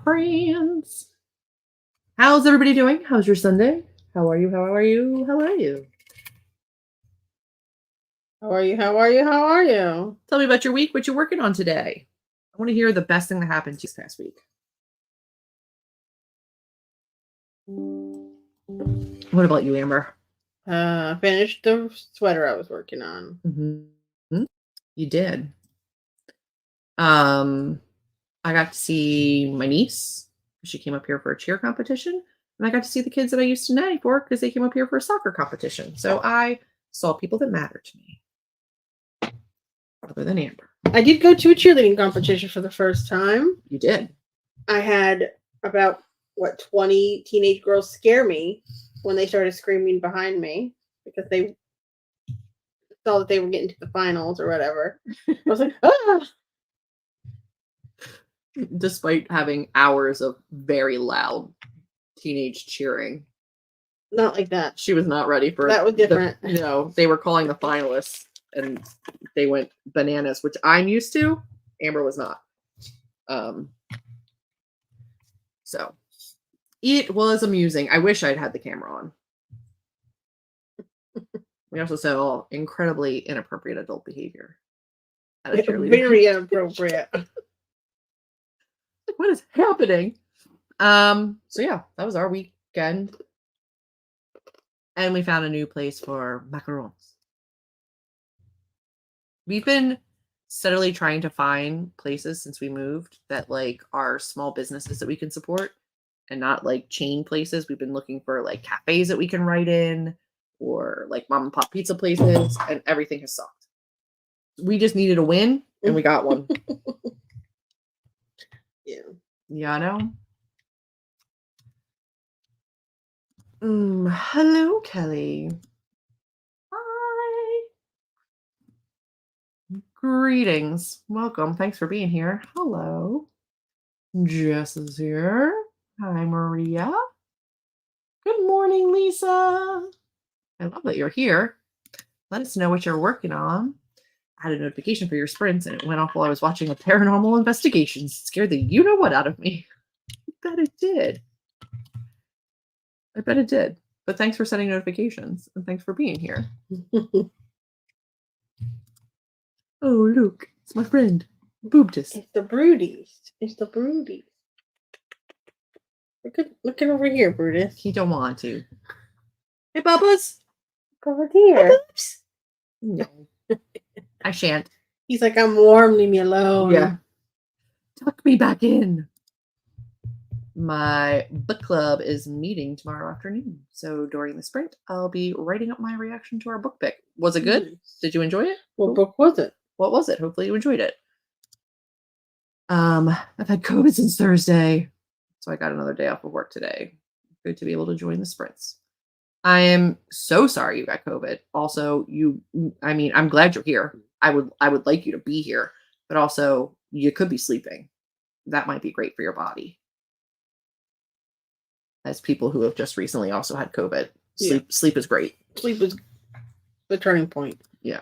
friends. How's everybody doing? How's your Sunday? How are you? How are you? How are you? How are you? How are you? How are you? Tell me about your week. What you're working on today. I want to hear the best thing that happened to you this past week. What about you, Amber? Finished the sweater I was working on. Mm-hmm. You did. I got to see my niece. She came up here for a cheer competition. And I got to see the kids that I used to nanny for because they came up here for a soccer competition. So I saw people that matter to me. Other than Amber. I did go to a cheerleading competition for the first time. You did. I had about 20 teenage girls scare me when they started screaming behind me because they saw that they were getting to the finals or whatever. I was like, ah! Despite having hours of very loud teenage cheering. Not like that. She was not ready for that. Was different. They were calling the finalists and they went bananas, which I'm used to. Amber was not. So it was amusing. I wish I'd had the camera on. We also saw incredibly inappropriate adult behavior at a cheerleader. Very inappropriate. What is happening? So yeah, that was our weekend. And we found a new place for macarons. We've been steadily trying to find places since we moved that like are small businesses that we can support and not like chain places. We've been looking for like cafes that we can write in or like mom and pop pizza places, and everything has sucked. We just needed a win and we got one. Yeah, I know. Hello, Kelly. Hi. Greetings. Welcome. Thanks for being here. Hello. Jess is here. Hi, Maria. Good morning, Lisa. I love that you're here. Let us know what you're working on. I had a notification for your sprints and it went off while I was watching a paranormal investigation. It scared the you-know-what out of me. I bet it did. But thanks for sending notifications and thanks for being here. Oh, look. It's my friend. Boobtus. It's the Broodies. Look at over here, Brutus. He don't want to. Hey, Bubba's. Go over here. No. I shan't. He's like, I'm warm, leave me alone. Yeah. Tuck me back in. My book club is meeting tomorrow afternoon. So during the sprint, I'll be writing up my reaction to our book pick. Was it good? Did you enjoy it? What book was it? What was it? Hopefully you enjoyed it. I've had COVID since Thursday, so I got another day off of work today. Good to be able to join the sprints. I am so sorry you got COVID. Also, I'm glad you're here. I would like you to be here, but also you could be sleeping. That might be great for your body. As people who have just recently also had COVID, sleep is great. Sleep is the turning point. Yeah.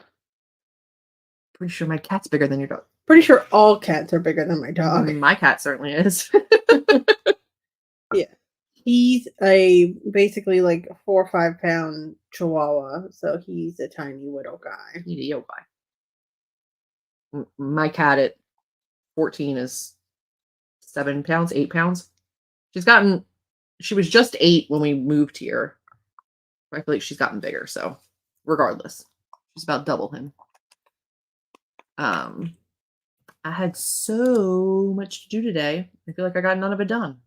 Pretty sure my cat's bigger than your dog. Pretty sure all cats are bigger than my dog. My cat certainly is. Yeah. He's a basically like 4 or 5 pound chihuahua, so he's a tiny little guy. He's a yo guy. My cat at 14 is 7 pounds, 8 pounds. She was just 8 when we moved here. I feel like she's gotten bigger, so regardless, she's about double him. I had so much to do today. I feel like I got none of it done.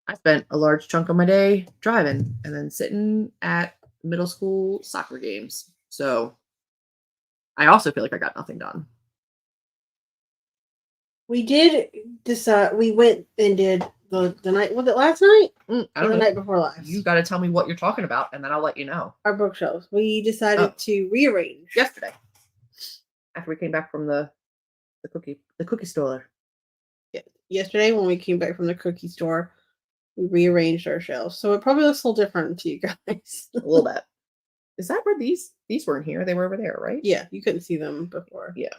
I spent a large chunk of my day driving and then sitting at middle school soccer games. So I also feel like I got nothing done. We did decide, we went and did the night, was it last night? I don't know. The night before last. You got to tell me what you're talking about and then I'll let you know. Our bookshelves. We decided to rearrange. Yesterday. After we came back from the cookie store. Yeah. Yesterday when we came back from the cookie store, we rearranged our shelves. So it probably looks a little different to you guys. A little bit. Is that where these weren't here? They were over there, right? Yeah, you couldn't see them before. Yeah.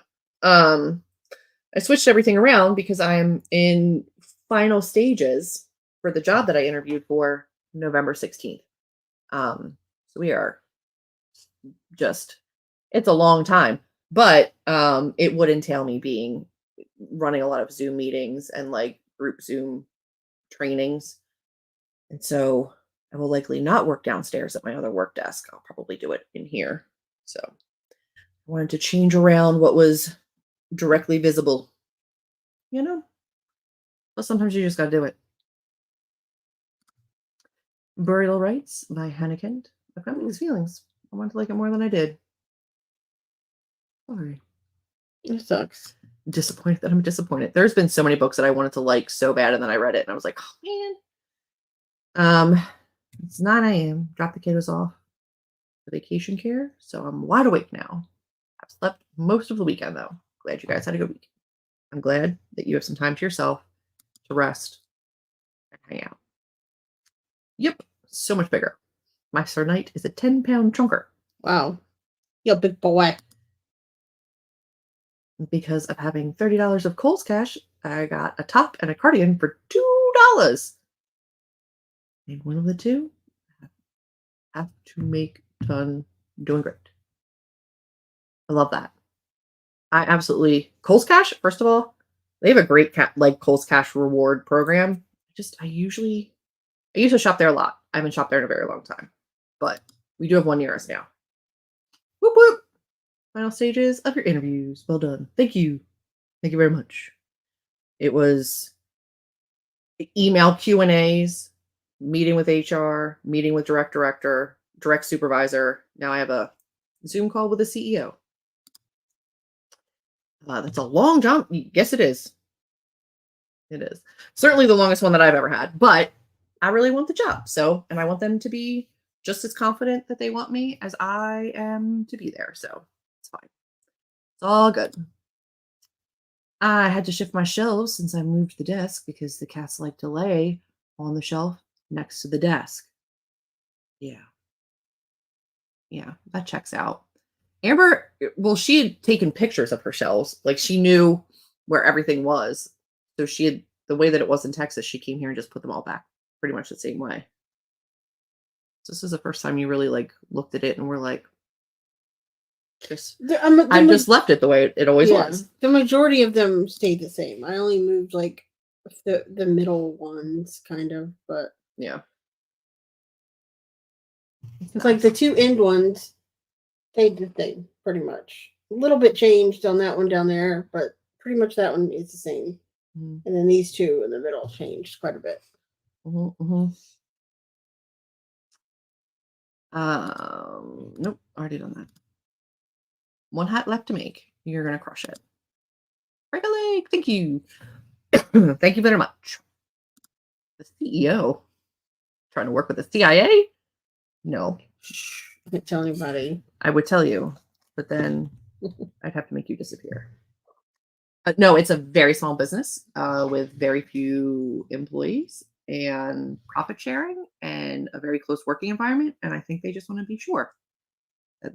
I switched everything around because I'm in final stages for the job that I interviewed for November 16th. So we are just, it's a long time, but it would entail me running a lot of Zoom meetings and like group Zoom trainings. And so I will likely not work downstairs at my other work desk. I'll probably do it in here. So I wanted to change around what was directly visible, but sometimes you just got to do it. Burial Rites by Hennekent. I've got mixed feelings. I wanted to like it more than I did. Sorry. It sucks. Disappointed that I'm disappointed. There's been so many books that I wanted to like so bad, and then I read it and I was like, oh man. It's 9 a.m. Drop the kiddos off for vacation care. So I'm wide awake now. I've slept most of the weekend though. Glad you guys had a good week. I'm glad that you have some time to yourself to rest and hang out. Yep. So much bigger. My Sir Knight is a 10-pound chunker. Wow. You're a big boy. Because of having $30 of Kohl's cash, I got a top and a cardigan for $2. And one of the two have to make ton doing great. I love that. I absolutely Kohl's Cash. First of all, they have a great Kohl's Cash reward program. I used to shop there a lot. I haven't shopped there in a very long time, but we do have one near us now. Whoop whoop! Final stages of your interviews. Well done. Thank you. Thank you very much. It was email Q&As, meeting with HR, meeting with director, direct supervisor. Now I have a Zoom call with the CEO. That's a long jump. Yes, it is. It is. Certainly the longest one that I've ever had, but I really want the job. And I want them to be just as confident that they want me as I am to be there. So it's fine. It's all good. I had to shift my shelves since I moved the desk because the cats like to lay on the shelf next to the desk. Yeah, that checks out. Amber, well, she had taken pictures of her shelves. Like she knew where everything was. So the way that it was in Texas, she came here and just put them all back pretty much the same way. So this is the first time you really like looked at it and were like, I just left it the way it always was. The majority of them stayed the same. I only moved like the middle ones kind of, but yeah. It's like the two end ones stayed the same, pretty much. A little bit changed on that one down there, but pretty much that one is the same. Mm-hmm. And then these two in the middle changed quite a bit. Mm-hmm. Nope, already done that. One hat left to make. You're gonna crush it. Break a leg. Thank you. Thank you very much. The CEO trying to work with the CIA? No. I can't tell anybody. I would tell you, but then I'd have to make you disappear. No, it's a very small business with very few employees and profit sharing and a very close working environment. And I think they just want to be sure that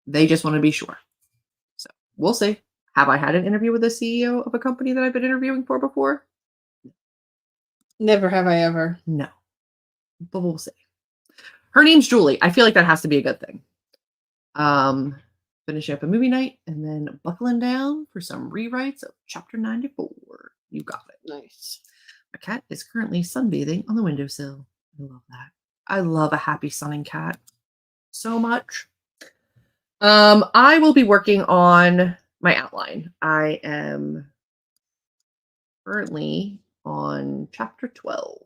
they just want to be sure. So we'll see. Have I had an interview with a CEO of a company that I've been interviewing for before? Never have I ever. No. But we'll see. Her name's Julie. I feel like that has to be a good thing. Finishing up a movie night and then buckling down for some rewrites of chapter 94. You got it. Nice. My cat is currently sunbathing on the windowsill. I love that. I love a happy sunning cat so much. I will be working on my outline. I am currently on chapter 12.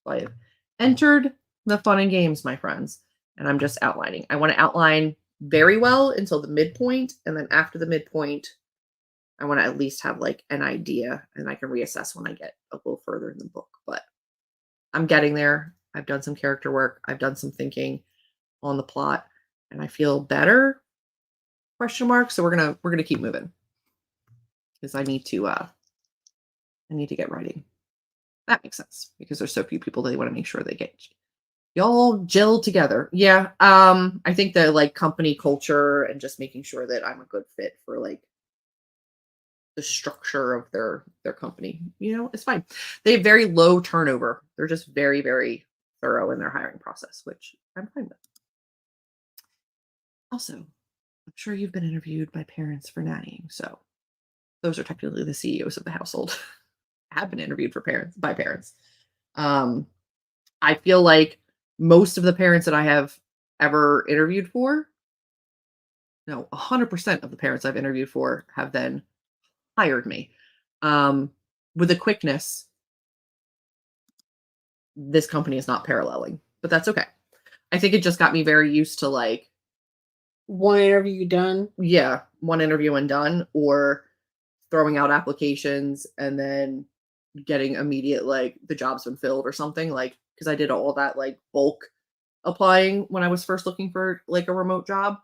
So I have entered the fun and games, my friends, and I'm just outlining. I want to outline very well until the midpoint, and then after the midpoint, I want to at least have like an idea, and I can reassess when I get a little further in the book. But I'm getting there. I've done some character work. I've done some thinking on the plot, and I feel better. ? So we're gonna keep moving because I need to get writing. That makes sense because there's so few people that they want to make sure they get y'all gel together. Yeah. I think the like company culture and just making sure that I'm a good fit for like the structure of their company. It's fine. They have very low turnover. They're just very, very thorough in their hiring process, which I'm fine with. Also, I'm sure you've been interviewed by parents for nannying, so those are technically the CEOs of the household. Have been interviewed by parents. I feel like most of the parents that I have ever interviewed for, no, 100% of the parents I've interviewed for have then hired me. With a quickness this company is not paralleling, but that's okay. I think it just got me very used to like, One interview done. yeah, one interview and done, or throwing out applications and then getting immediate, like, the job's been filled or something, like, because I did all that like bulk applying when I was first looking for like a remote job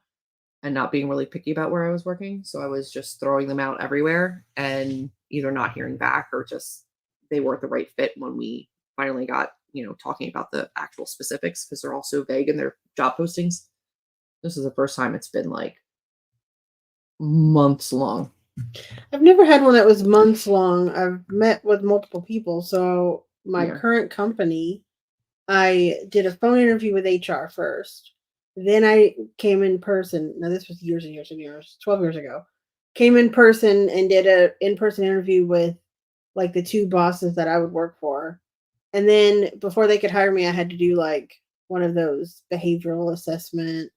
and not being really picky about where I was working. So I was just throwing them out everywhere and either not hearing back or just they weren't the right fit when we finally got, talking about the actual specifics because they're all so vague in their job postings. This is the first time it's been like months long. I've never had one that was months long. I've met with multiple people. So my current company, I did a phone interview with HR first. Then I came in person. Now this was years and years and years, 12 years ago. Came in person and did a in-person interview with like the two bosses that I would work for. And then before they could hire me, I had to do like one of those behavioral assessment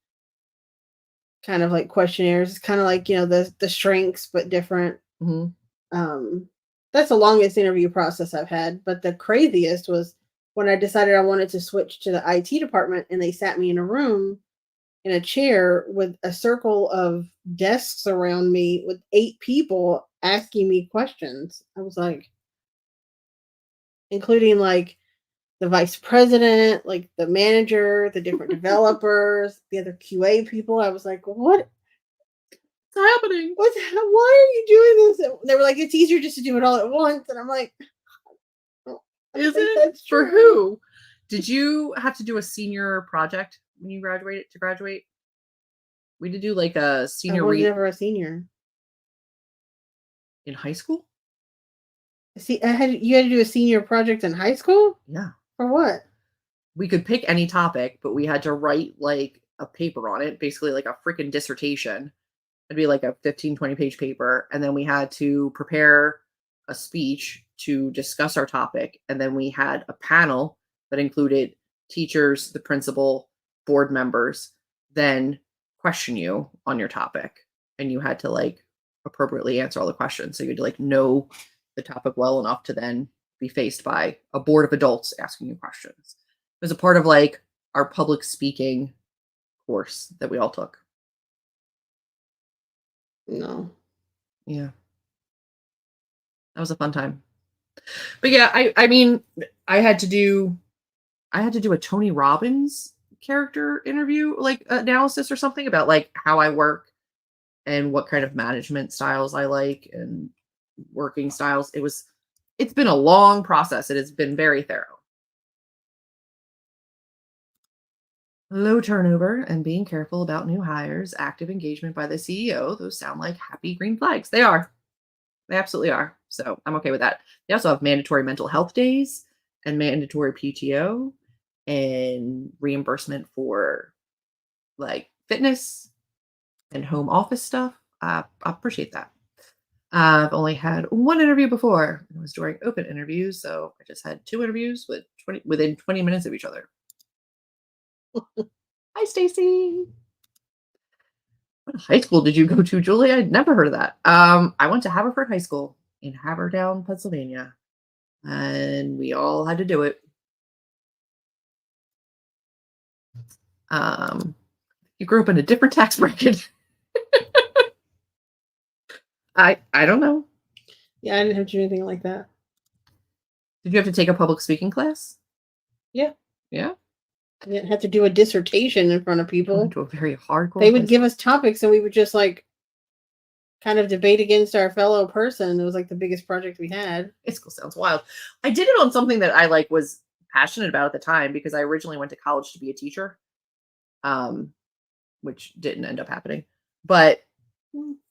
kind of like questionnaires. It's kind of like, the strengths, but different. Mm-hmm. That's the longest interview process I've had. But the craziest was when I decided I wanted to switch to the IT department and they sat me in a room in a chair with a circle of desks around me with 8 people asking me questions. I was like, including like the vice president, like the manager, the different developers, the other QA people. I was like, what's happening? Why are you doing this? And they were like, it's easier just to do it all at once. And I'm like, is it? For who? Did you have to do a senior project when you graduate? We did do like a senior. I was never a senior in high school. See, you had to do a senior project in high school. Yeah. For what? We could pick any topic, but we had to write like a paper on it, basically like a freaking dissertation. It'd be like a 15, 20-page paper. And then we had to prepare a speech to discuss our topic. And then we had a panel that included teachers, the principal, board members, then question you on your topic. And you had to like appropriately answer all the questions. So you had to like know the topic well enough to then be faced by a board of adults asking you questions. It was a part of like our public speaking course that we all took. No. Yeah. That was a fun time. But yeah, I mean, I had to do a Tony Robbins character interview, like analysis or something about like how I work and what kind of management styles I like and working styles. It's been a long process. It has been very thorough. Low turnover and being careful about new hires, active engagement by the CEO. Those sound like happy green flags. They are. They absolutely are. So I'm okay with that. They also have mandatory mental health days and mandatory PTO and reimbursement for like fitness and home office stuff. I appreciate that. I've only had one interview before. It was during open interviews, so I just had 2 interviews within 20 minutes of each other. Hi, Stacy. What high school did you go to, Julie? I'd never heard of that. I went to Haverford High School in Havertown, Pennsylvania, and we all had to do it. You grew up in a different tax bracket. I don't know. Yeah, I didn't have to do anything like that. Did you have to take a public speaking class? Yeah. Yeah. I didn't have to do a dissertation in front of people. Into a very hardcore. They would give us topics and we would just like kind of debate against our fellow person. It was like the biggest project we had. High school sounds wild. I did it on something that I like was passionate about at the time because I originally went to college to be a teacher, which didn't end up happening. But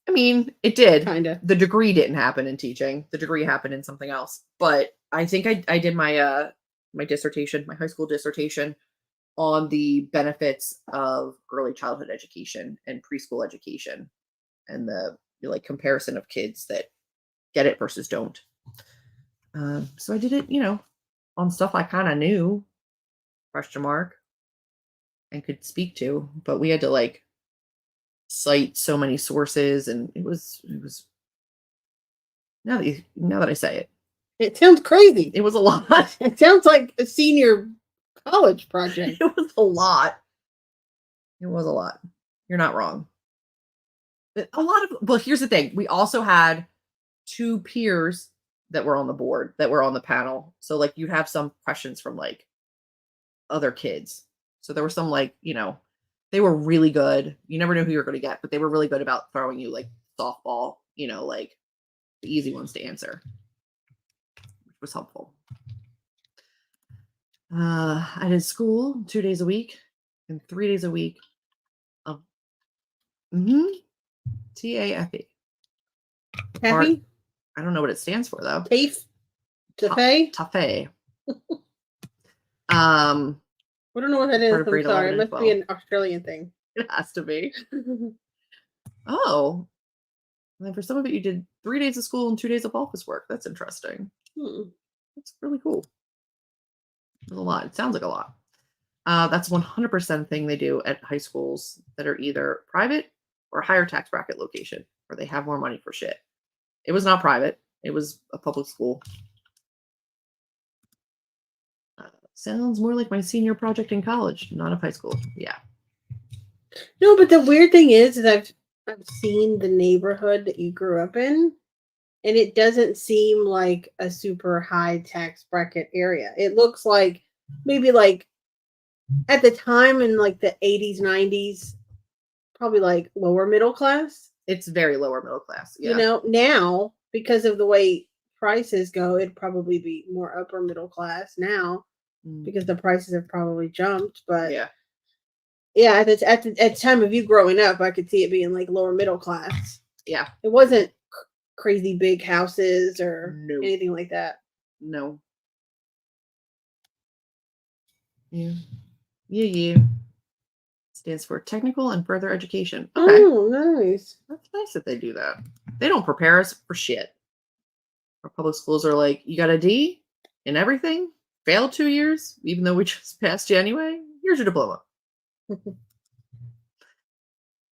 I mean, it did. Kinda. The degree didn't happen in teaching. The degree happened in something else. But I think I did my dissertation, my high school dissertation on the benefits of early childhood education and preschool education and the like comparison of kids that get it versus don't. So I did it, on stuff I kind of knew, question mark, and could speak to, but we had to like cite so many sources, and it was now that I say it, It sounds crazy. it was a lot. It sounds like a senior college project. It was a lot. It was a lot. You're not wrong. A lot of well, here's the thing. We also had two peers that were on the board, that were on the panel. So like you'd have some questions from like other kids. So there were some like, they were really good. You never knew who you were going to get, but they were really good about throwing you like softball, like the easy ones to answer, which was helpful. I did school 2 days a week and 3 days a week of TAFE. Happy? I don't know what it stands for though. TAFE? TAFE? TAFE. I don't know what that is. I'm sorry. It must be 12. an Australian thing. It has to be. Oh. And then for some of it, you did 3 days of school and 2 days of office work. That's interesting. That's really cool. There's a lot. It sounds like a lot. That's 100% thing they do at high schools that are either private or higher tax bracket location, where they have more money for shit. It was not private. It was a public school. Sounds more like my senior project in college, not of high school. Yeah. No, but the weird thing is I've seen the neighborhood that you grew up in, and it doesn't seem like a super high tax bracket area. It looks like maybe like at the time in like the 80s, 90s, probably like lower middle class. It's very lower middle class. Yeah. Now, because of the way prices go, it'd probably be more upper middle class now because the prices have probably jumped. But yeah, at the time of you growing up, I could see it being like lower middle class. Yeah. It wasn't crazy big houses or anything like that. No. Yeah. Stands for technical and further education. Okay. Oh, nice. That's nice that they do that. They don't prepare us for shit. Our public schools are like, you got a D in everything, failed 2 years, even though we just passed you anyway. Here's your diploma. I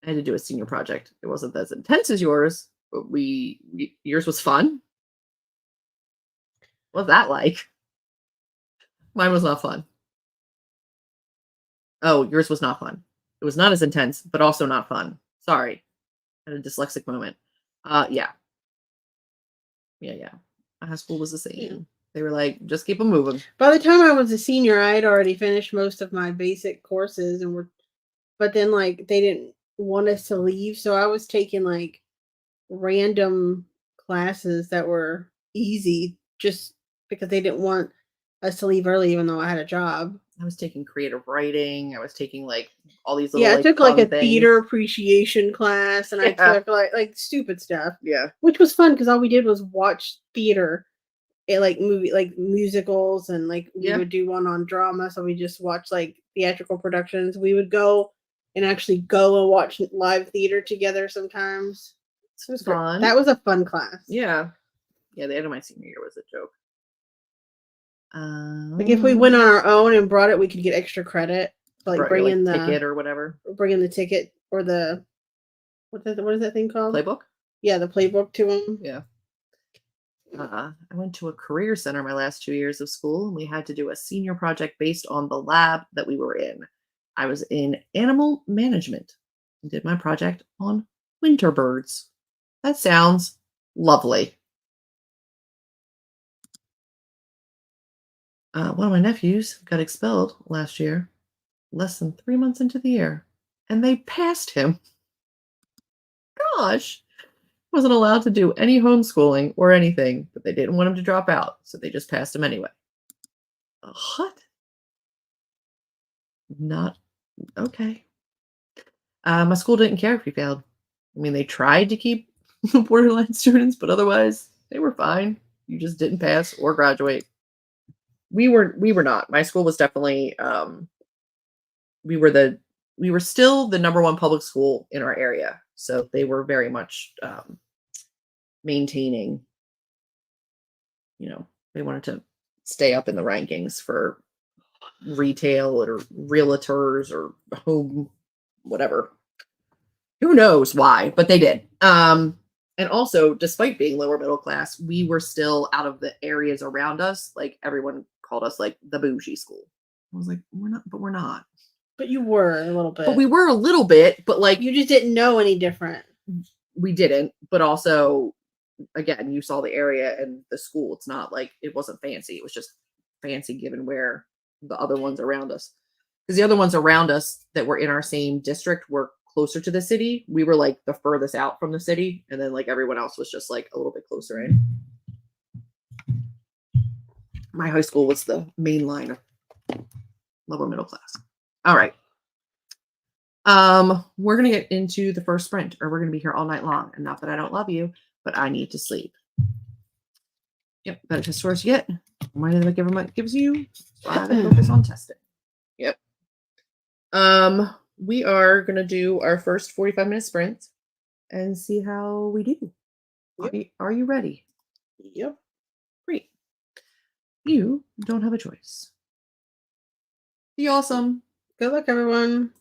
had to do a senior project. It wasn't as intense as yours, but yours was fun. What's that like? Mine was not fun. Oh, yours was not fun. It was not as intense, but also not fun. Sorry. I had a dyslexic moment. Yeah. High school was the same. Yeah. They were like, just keep them moving. By the time I was a senior, I had already finished most of my basic courses but then like they didn't want us to leave. So I was taking like random classes that were easy just because they didn't want us to leave early, even though I had a job. I was taking creative writing. I was taking like all these little I took like a theater appreciation class, and I took like stupid stuff. Yeah, which was fun because all we did was watch theater, like musicals, and like we would do one on drama. So we just watched like theatrical productions. We would go and watch live theater together sometimes. It was fun. That was a fun class. Yeah. The end of my senior year was a joke. Like if we went on our own and brought it, we could get extra credit. Like bring in the ticket or whatever. Bring in the ticket or the what is that thing called? Playbook. Yeah, the playbook to them. Yeah. I went to a career center my last 2 years of school, and we had to do a senior project based on the lab that we were in. I was in animal management and did my project on winter birds. That sounds lovely. One of my nephews got expelled last year, less than 3 months into the year, and they passed him. Gosh, wasn't allowed to do any homeschooling or anything, but they didn't want him to drop out, so they just passed him anyway. What? Not okay. My school didn't care if he failed. I mean, they tried to keep the borderline students, but otherwise they were fine. You just didn't pass or graduate. We were not. My school was definitely we were the we were still the number one public school in our area. So they were very much maintaining, they wanted to stay up in the rankings for retail or realtors or home whatever. Who knows why, but they did. And also, despite being lower middle class, we were still out of the areas around us. Like everyone called us like the bougie school. I was like, we're not, but we're not. But you were a little bit. But we were a little bit, but like you just didn't know any different. We didn't. But also, again, you saw the area and the school. It's not like it wasn't fancy. It was just fancy given where the other ones around us. Because the other ones around us that were in our same district were closer to the city. We were like the furthest out from the city, and then like everyone else was just like a little bit closer in. My high school was the main line of lower middle class. All right. We're gonna get into the first sprint, or we're gonna be here all night long. And not that I don't love you, but I need to sleep. Yep, better test scores yet. More than the government gives you. So I have to focus on testing. Yep. We are gonna do our first 45-minute sprint and see how we do. Yep. Are you ready? Yep. Great. You don't have a choice. Be awesome. Good luck, everyone.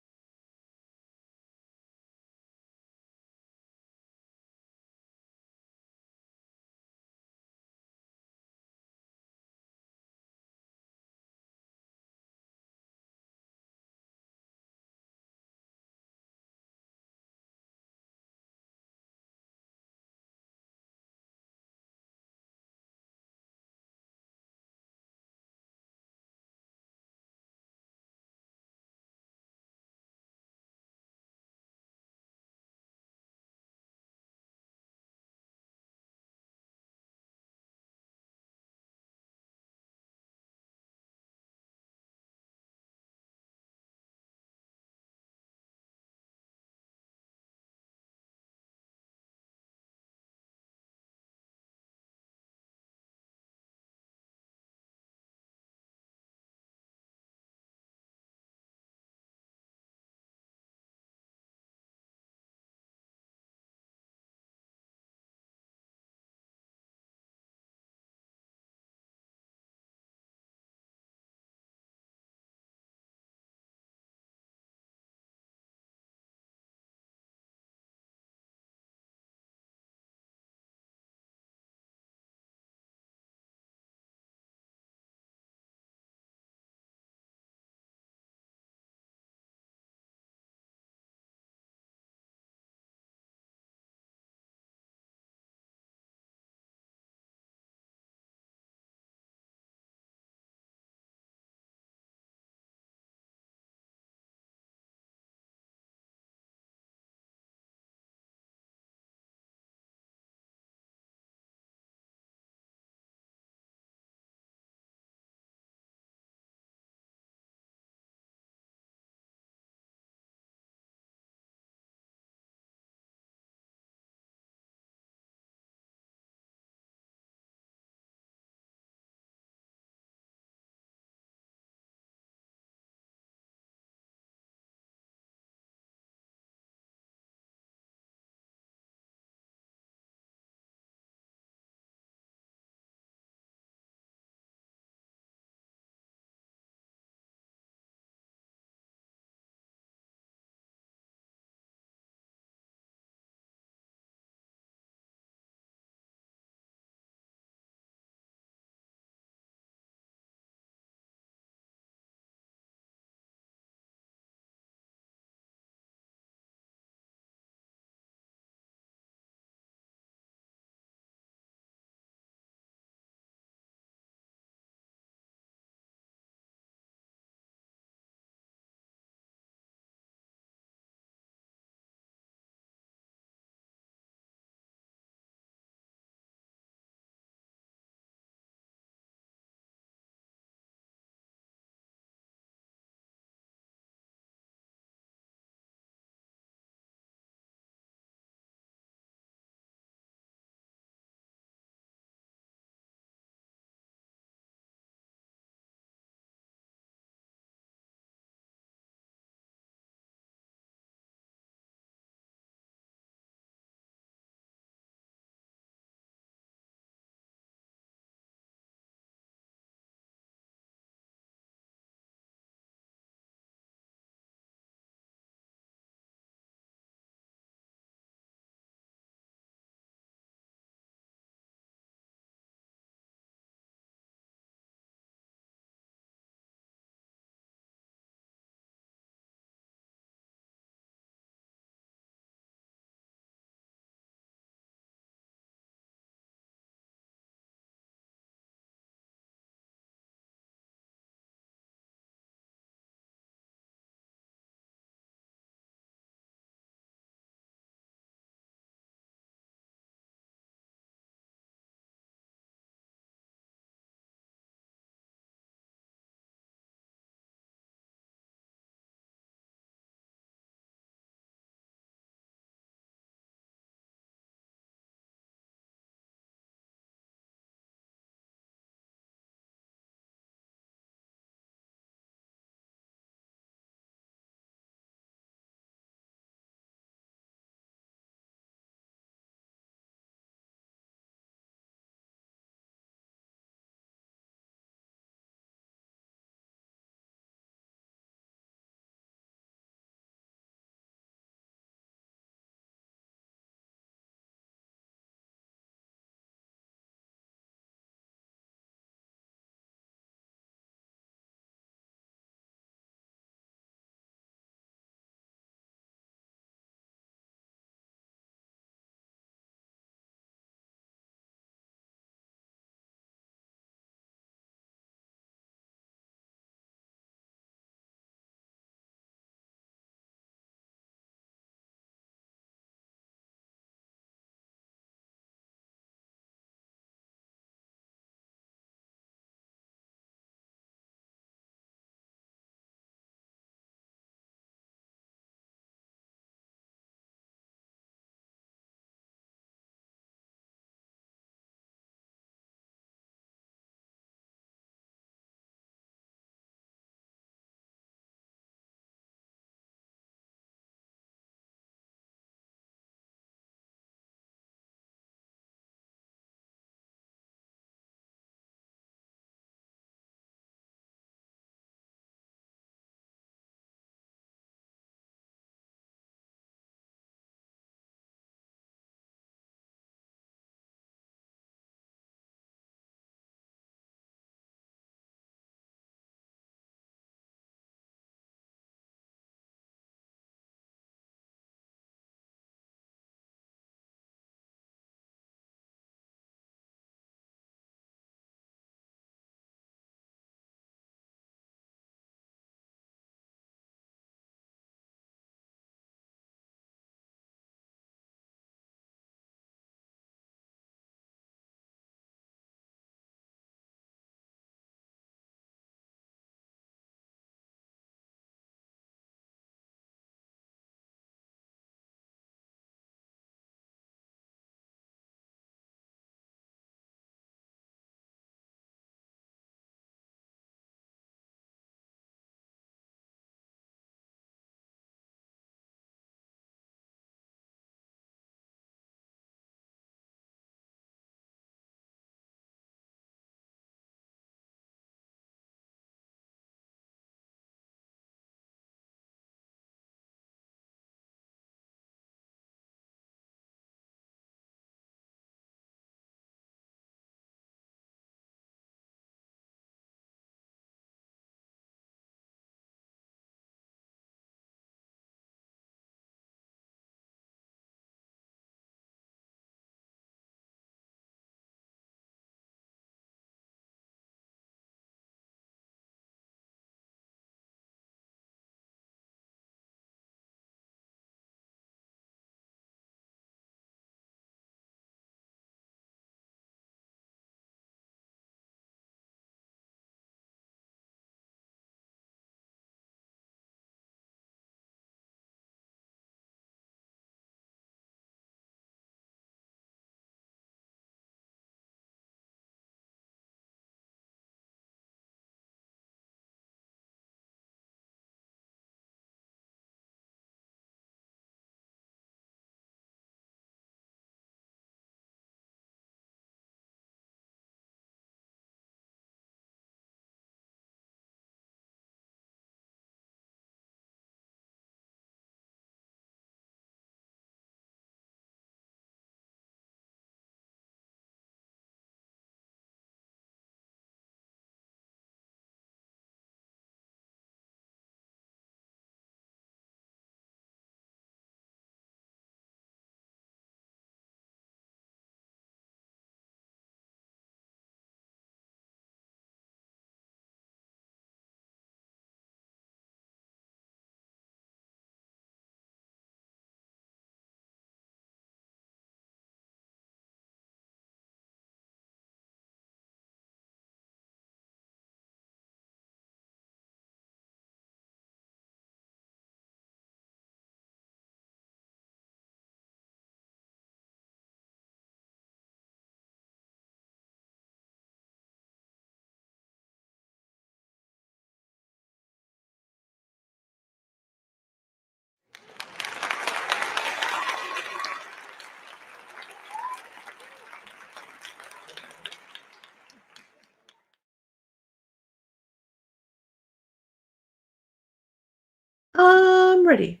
Alrighty.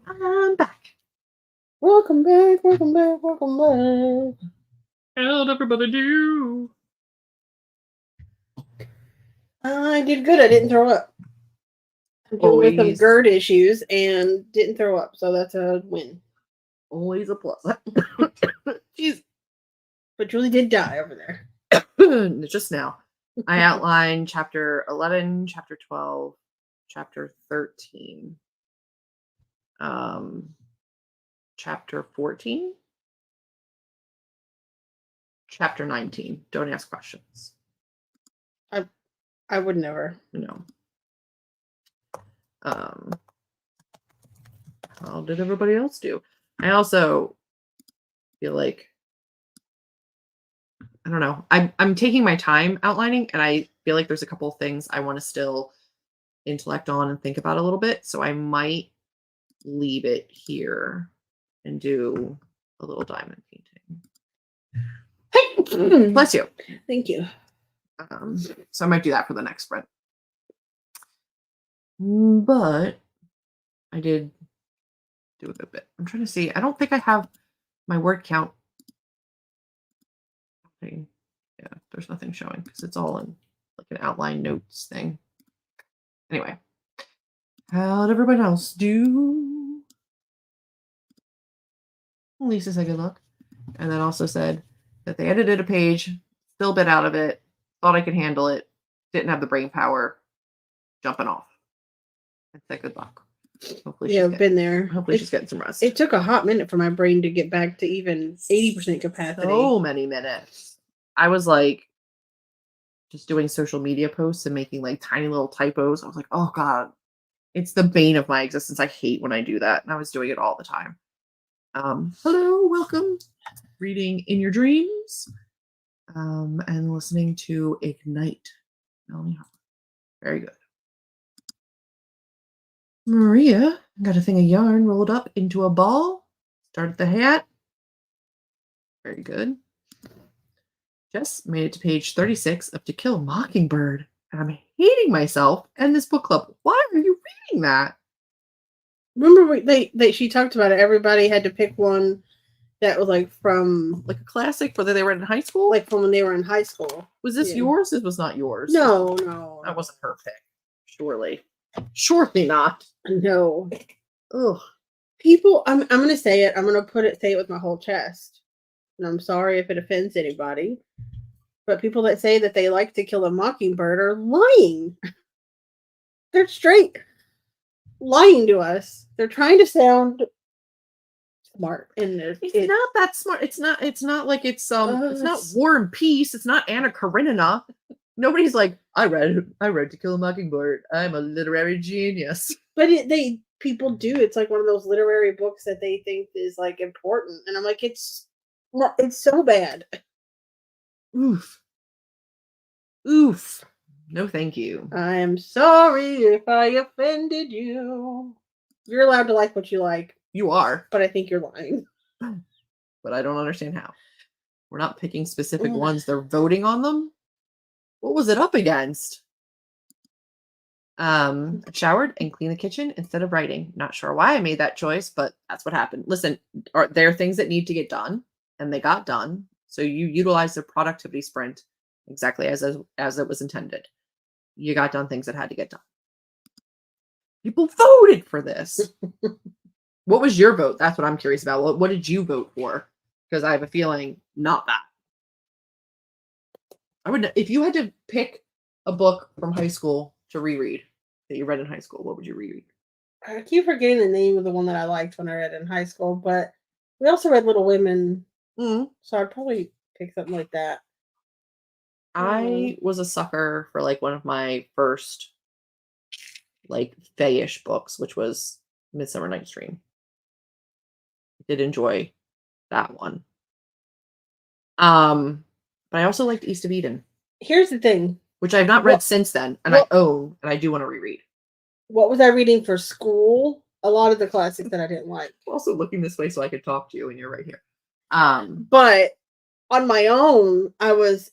I'm back. Welcome back, welcome back, welcome back. How'd everybody do? I did good. I didn't throw up. I'm dealing with some Always. GERD issues and didn't throw up, so that's a win. Always a plus. Jeez. But Julie did die over there. Just now. I outlined chapter 11, chapter 12, chapter 13, chapter 14, chapter 19. Don't ask questions. I would never. No. How did everybody else do? I also feel like, I don't know. I'm taking my time outlining, and I feel like there's a couple of things I want to still intellect on and think about a little bit. So I might leave it here and do a little diamond painting. Bless you. Thank you. So I might do that for the next sprint. But I did do a good bit. I'm trying to see. I don't think I have my word count. Yeah, there's nothing showing because it's all in like an outline notes thing. Anyway, how'd everybody else do? Lisa said good luck. And then also said that they edited a page, still bit out of it, thought I could handle it, didn't have the brain power, jumping off. And said good luck. Hopefully I've been there. Hopefully she's getting some rest. It took a hot minute for my brain to get back to even 80% capacity. So many minutes. I was like just doing social media posts and making like tiny little typos. I was like, oh God, it's the bane of my existence. I hate when I do that. And I was doing it all the time. Hello, welcome. Reading in your dreams. And listening to Ignite. Very good. Maria got a thing of yarn rolled up into a ball. Started the hat. Very good. Jess made it to page 36 of To Kill a Mockingbird. And I'm hating myself and this book club. Why are you reading that? Remember she talked about it. Everybody had to pick one that was like from like a classic, whether they were in high school? Like from when they were in high school. Was this yours? This was not yours. No. That wasn't her pick. Surely not. No. Ugh. People, I'm gonna say it. I'm gonna say it with my whole chest. And I'm sorry if it offends anybody. But people that say that they like To Kill a Mockingbird are lying. They're straight lying to us. They're trying to sound smart. And it's not that smart. It's not like it's not War and Peace. It's not Anna Karenina. Nobody's like, I read To Kill a Mockingbird. I'm a literary genius. But people do. It's like one of those literary books that they think is like important. And I'm like, it's so bad. Oof. No, thank you. I am sorry if I offended you. You're allowed to like what you like. You are. But I think you're lying. But I don't understand how. We're not picking specific ones. They're voting on them. What was it up against? Showered and cleaned the kitchen instead of writing. Not sure why I made that choice, but that's what happened. Listen, there are things that need to get done, and they got done. So you utilize the productivity sprint exactly as it was intended. You got done things that had to get done. People voted for this. What was your vote? That's what I'm curious about. What did you vote for? Because I have a feeling not that. I would, if you had to pick a book from high school to reread that you read in high school, what would you reread? I keep forgetting the name of the one that I liked when I read in high school, but we also read Little Women, so I'd probably pick something like that. I was a sucker for like one of my first like fayish books, which was Midsummer Night's Dream. I did enjoy that one. But I also liked East of Eden. Here's the thing. Which I've not read since then, and I own, and I do want to reread. What was I reading for school? A lot of the classics that I didn't like. I'm also looking this way so I could talk to you, and you're right here. But on my own, I was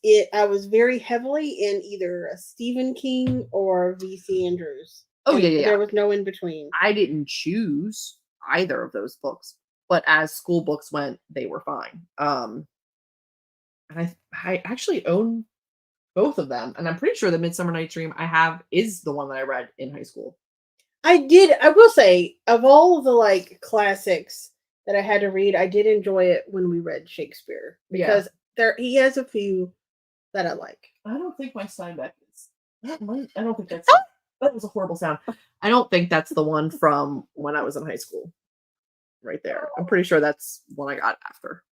very heavily in either a Stephen King or V.C. Andrews. Oh, yeah, yeah, There yeah. was no in between. I didn't choose either of those books, but as school books went, they were fine. And I actually own both of them, and I'm pretty sure the Midsummer Night's Dream I have is the one that I read in high school. I will say, of all of the like classics that I had to read, I did enjoy it when we read Shakespeare because he has a few that I like. I don't think my Steinbeck is. I don't think that's. That was a horrible sound. I don't think that's the one from when I was in high school. Right there. I'm pretty sure that's one I got after.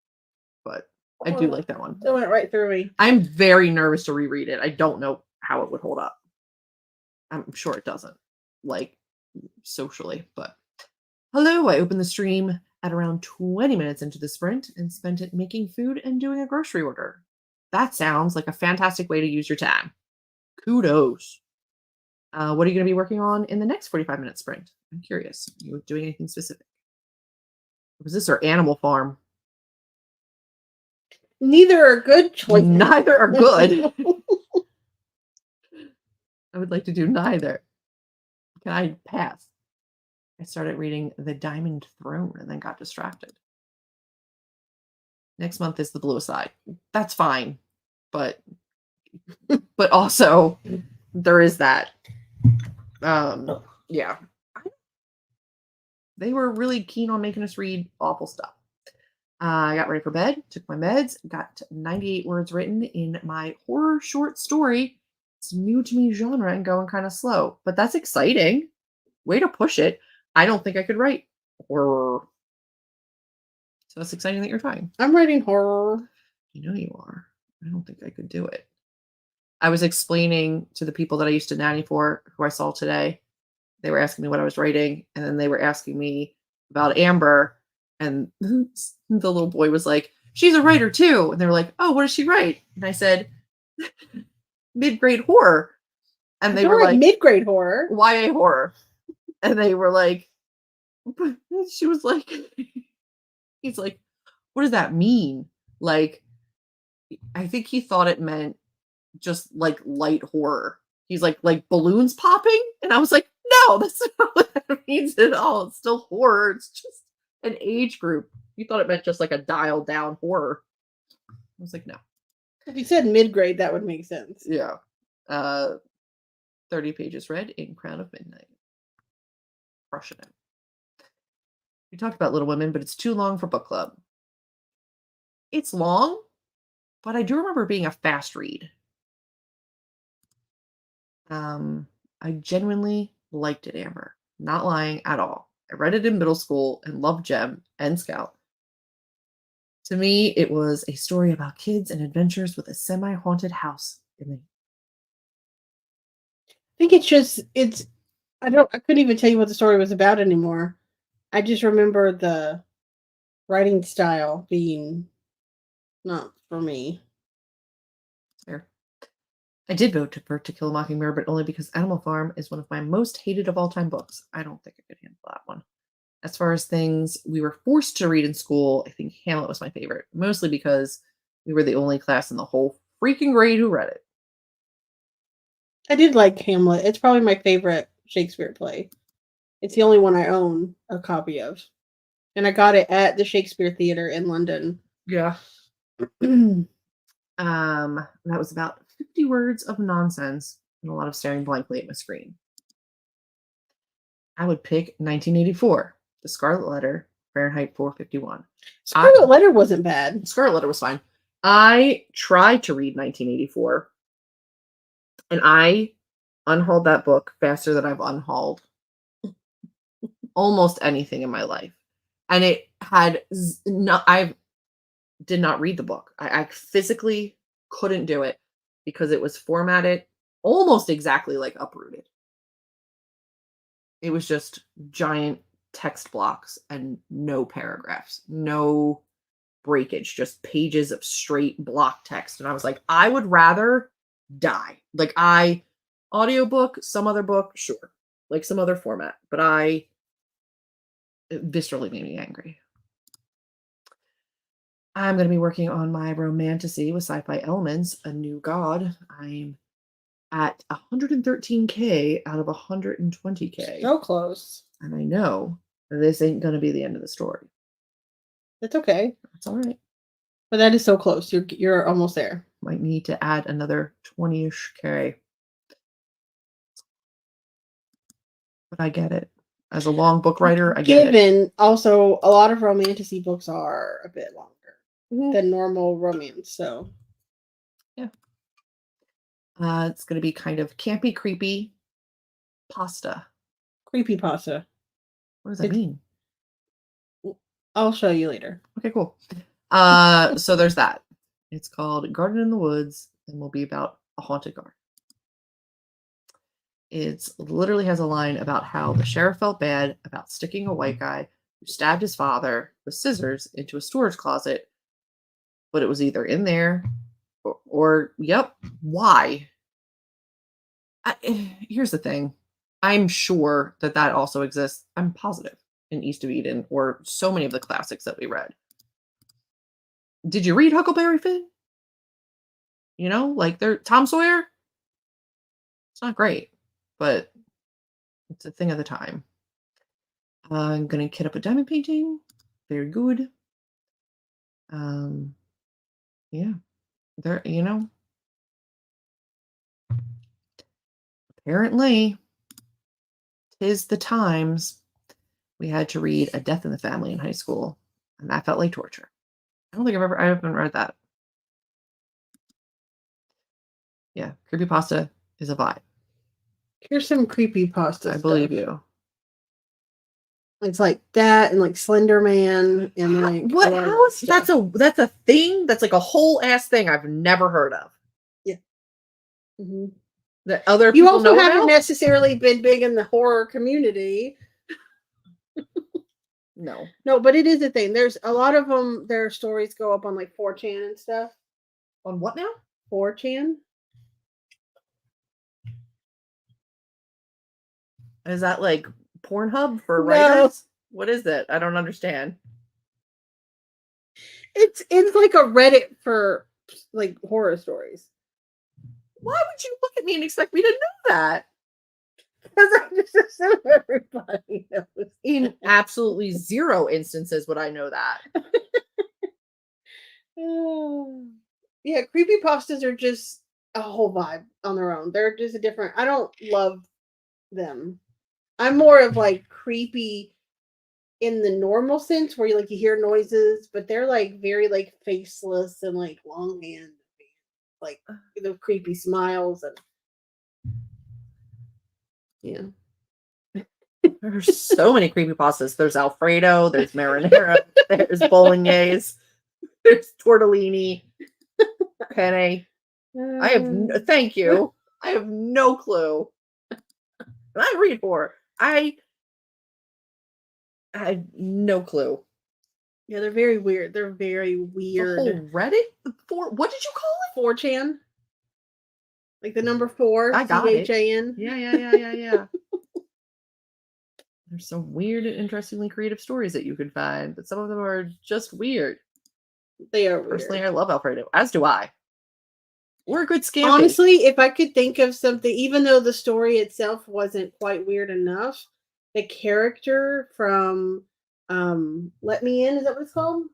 But I do like that one. It went right through me. I'm very nervous to reread it. I don't know how it would hold up. I'm sure it doesn't, like socially, but hello. I opened the stream at around 20 minutes into the sprint and spent it making food and doing a grocery order. That sounds like a fantastic way to use your time. Kudos. What are you going to be working on in the next 45-minute sprint? I'm curious. Are you doing anything specific? Was this our Animal Farm? Neither are good choices. Neither are good. I would like to do neither. Can I pass? I started reading The Diamond Throne and then got distracted. Next month is The Bluest Eye. That's fine. But also there is that. Yeah. They were really keen on making us read awful stuff. I got ready for bed, took my meds, got 98 words written in my horror short story. It's new to me genre and going kind of slow, but that's exciting. Way to push it. I don't think I could write horror. So it's exciting that you're trying. I'm writing horror. You know you are. I don't think I could do it. I was explaining to the people that I used to nanny for, who I saw today. They were asking me what I was writing, and then they were asking me about Amber. And the little boy was like, she's a writer too. And they were like, oh, what does she write? And I said, mid-grade horror. And they were like, mid-grade horror. YA horror. And they were like, she was like, he's like, what does that mean? Like, I think he thought it meant just like light horror. He's like balloons popping? And I was like, no, that's not what that means at all. It's still horror. It's just an age group. You thought it meant just like a dialed down horror. I was like, no. If you said mid-grade, that would make sense. Yeah. 30 pages read in Crown of Midnight. Crushing it. We talked about Little Women, but it's too long for book club. It's long, but I do remember being a fast read. I genuinely liked it, Amber. Not lying at all. I read it in middle school and loved Gem and Scout. To me, it was a story about kids and adventures with a semi-haunted house in the. I think I couldn't even tell you what the story was about anymore. I just remember the writing style being not for me. Fair. I did vote for To Kill a Mockingbird, but only because Animal Farm is one of my most hated of all time books. I don't think I could handle that one. As far as things we were forced to read in school, I think Hamlet was my favorite, mostly because we were the only class in the whole freaking grade who read it. I did like Hamlet. It's probably my favorite Shakespeare play. It's the only one I own a copy of. And I got it at the Shakespeare Theatre in London. Yeah. That was about 50 words of nonsense and a lot of staring blankly at my screen. I would pick 1984, The Scarlet Letter, Fahrenheit 451. Scarlet Letter wasn't bad. Scarlet Letter was fine. I tried to read 1984, and I unhauled that book faster than I've unhauled almost anything in my life. And it had I did not read the book. I physically couldn't do it because it was formatted almost exactly like Uprooted. It was just giant text blocks and no paragraphs, no breakage, just pages of straight block text. And I was like, I would rather die. Like audiobook, some other book, sure. Like some other format. But it viscerally made me angry. I'm going to be working on my romantasy with sci-fi elements, A New God. at 113K out of 120K. So close. And I know this ain't going to be the end of the story. That's okay. That's all right. But that is so close. You're almost there. Might need to add another 20-ish K. But I get it. As a long book writer, I get it. Given also a lot of romantasy books are a bit longer than normal romance, so yeah. It's going to be kind of campy, creepy pasta. Creepy pasta. What does that mean? I'll show you later. Okay, cool. So there's that. It's called Garden in the Woods and will be about a haunted garden. It literally has a line about how the sheriff felt bad about sticking a white guy who stabbed his father with scissors into a storage closet, but it was either in there or yep, why? Here's the thing. I'm sure that also exists. I'm positive in East of Eden or so many of the classics that we read. Did you read Huckleberry Finn? You know, like Tom Sawyer? It's not great, but it's a thing of the time. I'm going to kit up a diamond painting. Very good. Yeah. There, you know. Apparently, 'tis the times we had to read A Death in the Family in high school, and that felt like torture. I don't think I haven't read that. Yeah, creepypasta is a vibe. Here's some creepypasta. I believe you. It's like that and like Slender Man and like what? How is that's a thing? That's like a whole ass thing I've never heard of. Yeah. Mm-hmm. That other people you also know haven't about? necessarily been big in the horror community. No, but it is a thing. There's a lot of them. Their stories go up on like 4chan and stuff. On what now? 4chan. Is that like Pornhub for writers? What is it? I don't understand. It's like a Reddit for like horror stories. Why would you look at me and expect me to know that? Because I just assume everybody knows. In absolutely zero instances would I know that. Yeah, creepypastas are just a whole vibe on their own. They're just a different. I don't love them. I'm more of like creepy in the normal sense where you hear noises, but they're like very like faceless and like long hands, like the creepy smiles and yeah. There's so many creepypastas. There's Alfredo, there's marinara, there's bolognese, there's tortellini, penne. I have thank you. I have no clue. And I read more. I have no clue. Yeah, they're very weird. They're very weird. The whole Reddit? What did you call it? 4chan. Like the number 4. I got CHAN. Yeah. There's some weird and interestingly creative stories that you can find, but some of them are just weird. They are weird. Personally, I love Alfredo, as do I. We're a good scam. Honestly, if I could think of something, even though the story itself wasn't quite weird enough, the character from Let Me In, is that what it's called?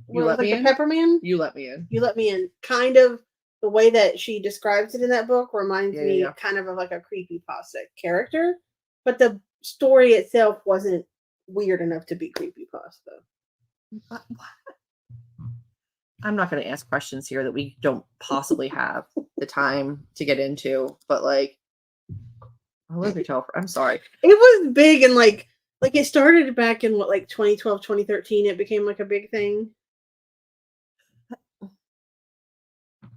You Let Me In? The Pepperman? You Let Me In. You Let Me In. Kind of the way that she describes it in that book reminds me kind of like a creepypasta character, but the story itself wasn't weird enough to be creepypasta. What? I'm not going to ask questions here that we don't possibly have the time to get into, but like, I'm sorry. It was big and like it started back in 2012, 2013. It became like a big thing.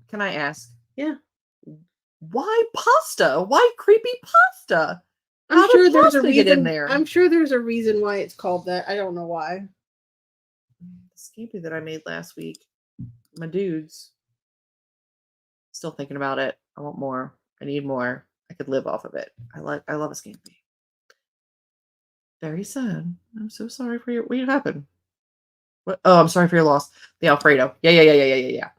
Can I ask? Yeah. Why pasta? Why creepy pasta? I'm sure there's a reason in there. I'm sure there's a reason why it's called that. I don't know why. The scampi that I made last week. My dudes. Still thinking about it. I want more. I need more. I could live off of it. I love a scampi. Very sad. I'm so sorry for what happened. What? Oh, I'm sorry for your loss. The Alfredo. Yeah.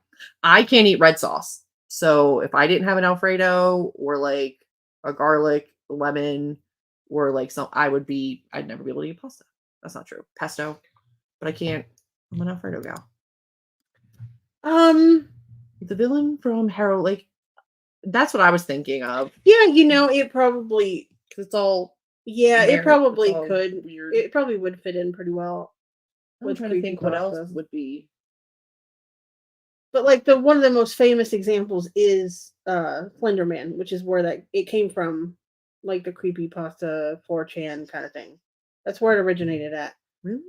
I can't eat red sauce. So if I didn't have an Alfredo or like a garlic, lemon, or like I'd never be able to eat pasta. That's not true. Pesto, but I can't. I'm an Alfredo gal. The villain from Harrow, like that's what I was thinking of. Yeah, it probably. 'Cause it's all Yeah, it probably all could. weird. It probably would fit in pretty well. I'm trying to think what else creepypasta. would be. But like one of the most famous examples is Slender Man, which is where that it came from, like the creepypasta 4chan kind of thing. That's where it originated at. Really?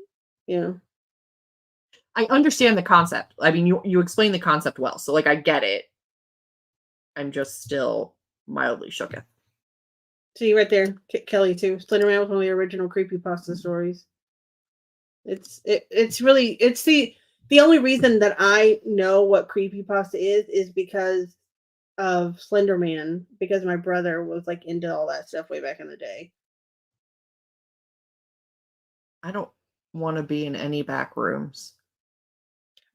Yeah. I understand the concept. I mean, you explain the concept well, so like I get it. I'm just still mildly shooketh. See right there, Kelly too. Slender Man was one of the original creepypasta stories. It's really the only reason that I know what creepypasta is because of Slender Man, because my brother was like into all that stuff way back in the day. I don't want to be in any back rooms.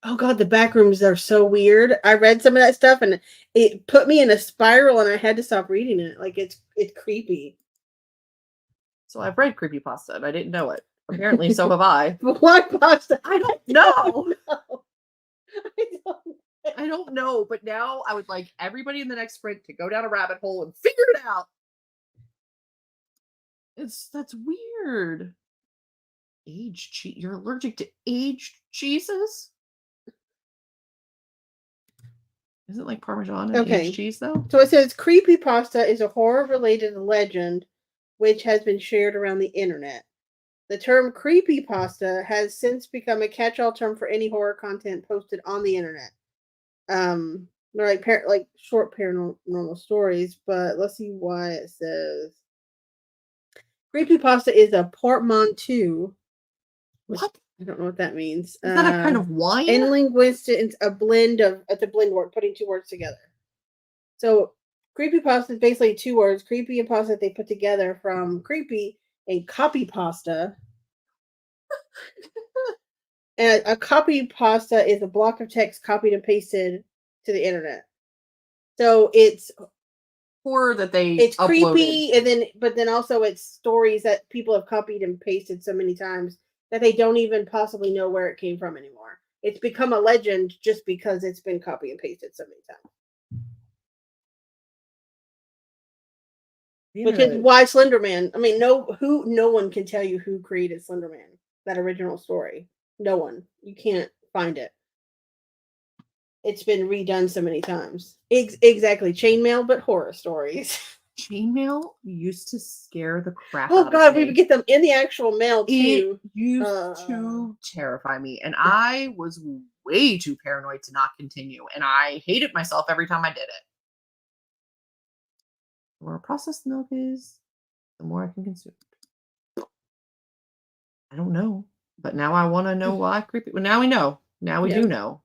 Oh god, the back rooms are so weird. I read some of that stuff and it put me in a spiral and I had to stop reading it. Like it's creepy. So I've read creepypasta and I didn't know it. Apparently, so have I. But why pasta? I don't know. I I don't know, but now I would like everybody in the next sprint to go down a rabbit hole and figure it out. That's weird. Aged cheese. You're allergic to aged cheeses? Is it like Parmesan and aged cheese though? So it says creepypasta is a horror-related legend which has been shared around the internet. The term creepypasta has since become a catch-all term for any horror content posted on the internet. They're like short paranormal stories, but let's see why it says creepypasta is a portmanteau. What? I don't know what that means. Is that a kind of wine? In linguistics, it's a blend word, putting two words together. So creepypasta is basically two words, creepy and pasta, they put together from creepy and copy pasta. And a copy pasta is a block of text copied and pasted to the internet. So it's horror that it's uploaded. Creepy, and then also it's stories that people have copied and pasted so many times that they don't even possibly know where it came from anymore. It's become a legend just because it's been copied and pasted so many times. Which is why Slender Man. I mean, no one can tell you who created Slender Man, that original story. No one. You can't find it. It's been redone so many times. Exactly. Chainmail, but horror stories. Chainmail used to scare the crap out of me. Oh god, we would get them in the actual mail too. It used to terrify me, and I was way too paranoid to not continue, and I hated myself every time I did it. The more processed milk is, the more I can consume. I don't know, but now I want to know why creepy. Well, now we know. Now we do know.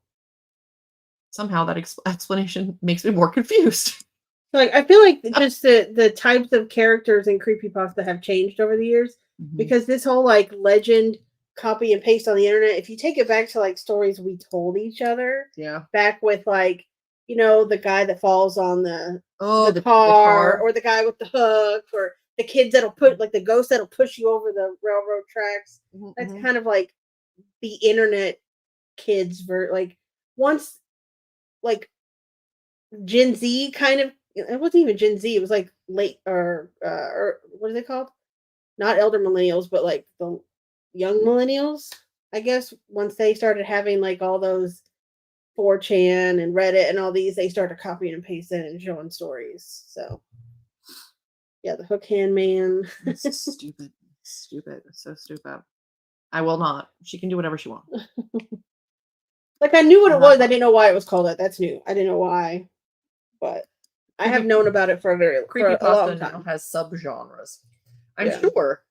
Somehow that explanation makes me more confused. Like I feel like just the types of characters in creepypasta have changed over the years, because this whole like legend copy and paste on the internet, if you take it back to like stories we told each other, back with like, the guy that falls on the car, or the guy with the hook, or the kids that'll put like the ghost that'll push you over the railroad tracks. That's kind of like the internet kids like once like Gen Z kind of. It wasn't even Gen Z. It was like late or what are they called? Not elder millennials, but like the young millennials. I guess once they started having like all those 4chan and Reddit and all these, they started copying and pasting and showing stories. So yeah, the Hook Hand Man. It's stupid. It's so stupid. I will not. She can do whatever she wants. Like I knew what it was. I didn't know why it was called that. That's new. I didn't know why, but I have known about it for a long time. Now has subgenres. I'm sure,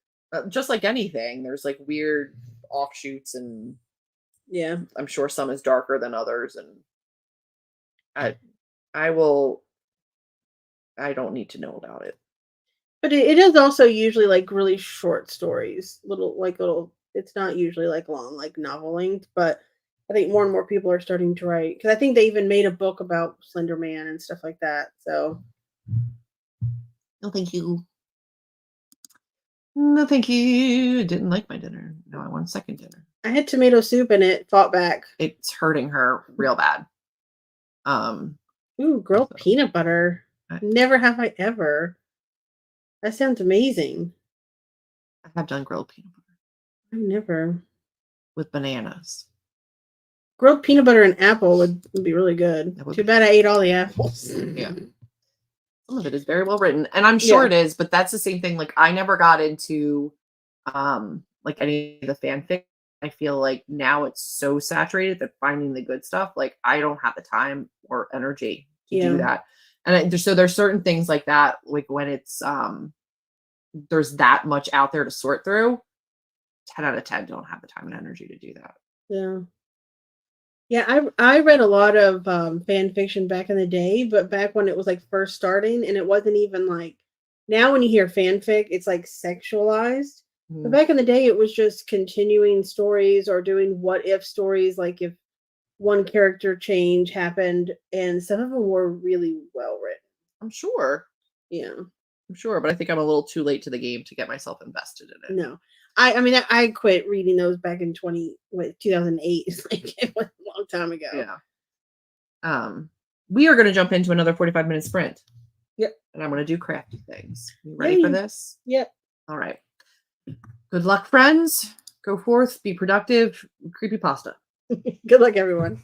just like anything, there's like weird offshoots, and I'm sure some is darker than others. And I don't need to know about it. But it is also usually like really short stories, little. It's not usually like long, like novel length, but I think more and more people are starting to write because I think they even made a book about Slender Man and stuff like that. So No, thank you. No, thank you. Didn't like my dinner. No, I want second dinner. I had tomato soup and it fought back. It's hurting her real bad. Ooh, grilled So peanut butter. I Never have I ever. That sounds amazing. have done grilled peanut butter I've never. with bananas. Grilled peanut butter and apple would be really good. That would Too be bad I ate all the apples. Yeah. Some of it is very well written, and I'm sure Yeah. it is, but that's the same thing. Like I never got into like any of the fanfic. I feel like now it's so saturated that finding the good stuff, like I don't have the time or energy to do Yeah. that. And so there's certain things like that, like when it's there's that much out there to sort through. 10 out of 10 don't have the time and energy to do that. Yeah. Yeah, I read a lot of fan fiction back in the day, but back when it was like first starting and it wasn't even like now when you hear fanfic, it's like sexualized. But Mhm. back in the day it was just continuing stories or doing what if stories, like if one character change happened, and some of them were really well written. I'm sure. Yeah. I'm sure, but I think I'm a little too late to the game to get myself invested in it. No. I mean I quit reading those back in 2008. It's like it was a long time ago. Yeah. We are going to jump into another 45-minute sprint. Yep. And I'm going to do crafty things. You ready for Yay. this? Yep. All right. Good luck, friends. Go forth, be productive. Creepy pasta. Good luck, everyone.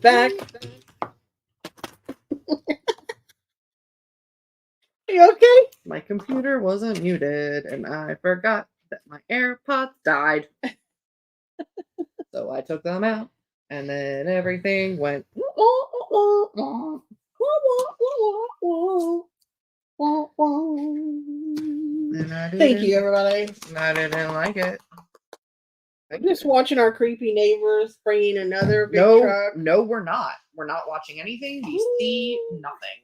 back. You okay? My computer wasn't muted, and I forgot that my AirPods died. So I took them out, and then everything went. And Thank you, everybody. I didn't like it. I'm just watching our creepy neighbors bringing another big truck. No, we're not. We're not watching anything. We see nothing.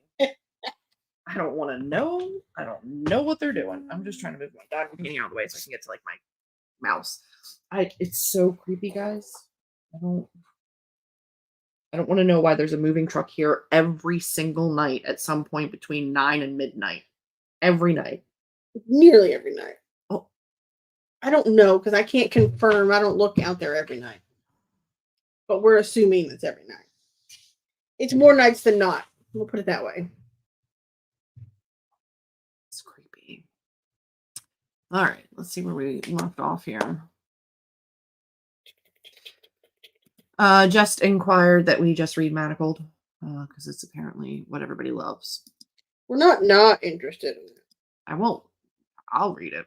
I don't want to know. I don't know what they're doing. I'm just trying to move my dog painting out of the way so I can get to like my mouse. It's so creepy, guys. I don't want to know why there's a moving truck here every single night at some point between 9 and midnight. Every night. Nearly every night. Oh, I don't know because I can't confirm. I don't look out there every night. But we're assuming it's every night. It's more nights than not. We'll put it that way. it's creepy. All right, let's see where we left off here. Just inquired that we just read Manacled because it's apparently what everybody loves. We're not interested in it. I won't. I'll read it.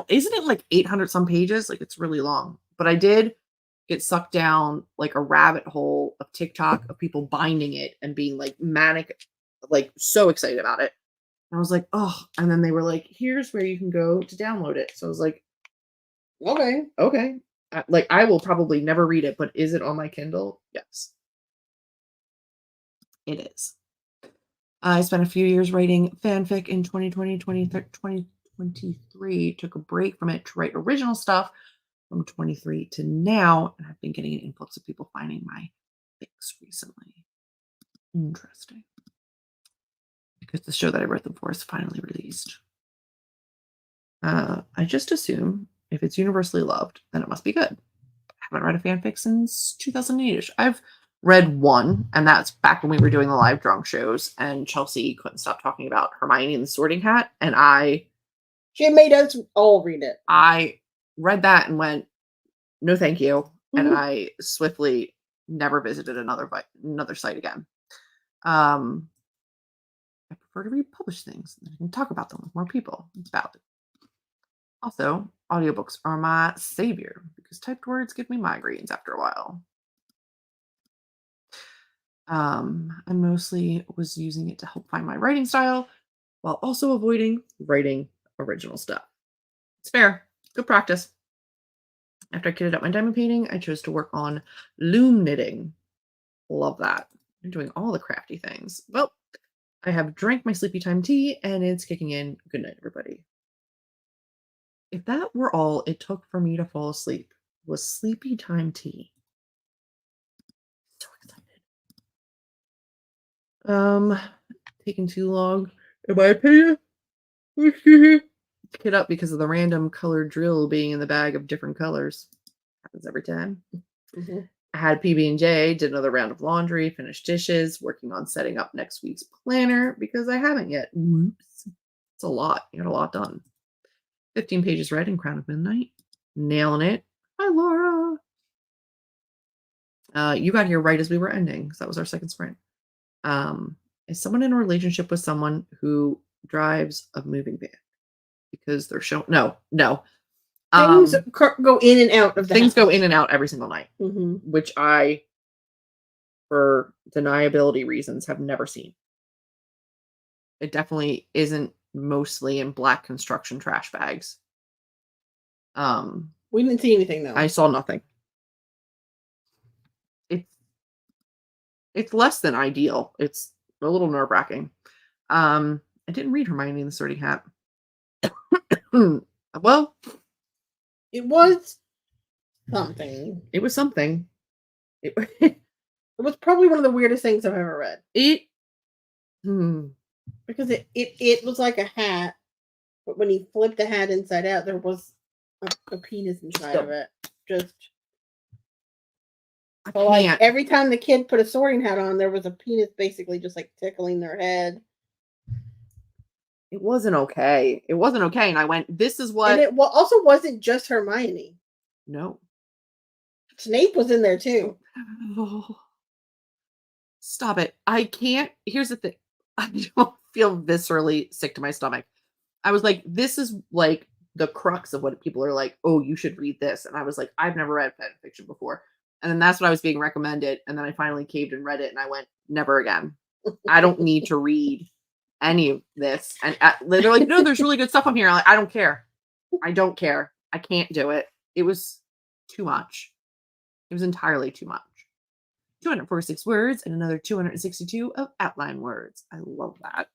Isn't it like 800 some pages? Like it's really long. But I did get sucked down like a rabbit hole of TikTok of people binding it and being like manic, like so excited about it. And I was like, oh, and then they were like, here's where you can go to download it. So I was like, okay. Like I will probably never read it, but is it on my Kindle? Yes. It is. I spent a few years writing fanfic in 2023, took a break from it to write original stuff from 23 to now, and I've been getting an influx of people finding my fics recently. Interesting. Because the show that I wrote them for is finally released. I just assume if it's universally loved, then it must be good. I haven't read a fanfic since 2008-ish. I've read one, and that's back when we were doing the live drunk shows, and Chelsea couldn't stop talking about Hermione and the Sorting Hat, and she made us all read it. I read that and went, no thank you, and I swiftly never visited another site again. I prefer to read published things and I can talk about them with more people. It's valid. Also, audiobooks are my savior because typed words give me migraines after a while. I mostly was using it to help find my writing style while also avoiding writing original stuff. It's fair. Good practice. After I kitted up my diamond painting, I chose to work on loom knitting. Love that. I'm doing all the crafty things. Well, I have drank my sleepy time tea and it's kicking in. Good night, everybody. If that were all it took for me to fall asleep was sleepy time tea. So excited. Taking too long, in my opinion. Kit up because of the random colored drill being in the bag of different colors. Happens every time. I had PB&J, did another round of laundry, finished dishes, working on setting up next week's planner because I haven't yet. Whoops. It's a lot. You got a lot done. 15 pages read in Crown of Midnight. Nailing it. Hi, Laura. You got here right as we were ending because that was our second sprint. Is someone in a relationship with someone who drives a moving van? Because they're showing no. Things go in and out of the things house. go in and out every single night, which I, for deniability reasons, have never seen. It definitely isn't mostly in black construction trash bags. We didn't see anything though. I saw nothing. It's less than ideal. It's a little nerve-wracking. I didn't read Hermione and the Sorting Hat. Well, it was something. It was something. It was probably one of the weirdest things I've ever read. Because it was like a hat, but when he flipped the hat inside out, there was a penis inside of it. Just so like every time the kid put a sorting hat on, there was a penis basically just like tickling their head. It wasn't okay. And I went, this is what... And it also wasn't just Hermione. No. Snape was in there too. Stop it. I can't. Here's the thing. I don't feel viscerally sick to my stomach. I was like, this is like the crux of what people are like, oh, you should read this. And I was like, I've never read fan fiction before. And then that's what I was being recommended. And then I finally caved and read it. And I went, never again. I don't need to read any of this. And they're like, no, there's really good stuff on here. I'm like, I don't care. I don't care. I can't do it. It was too much. It was entirely too much. 246 words and another 262 of outline words. I love that.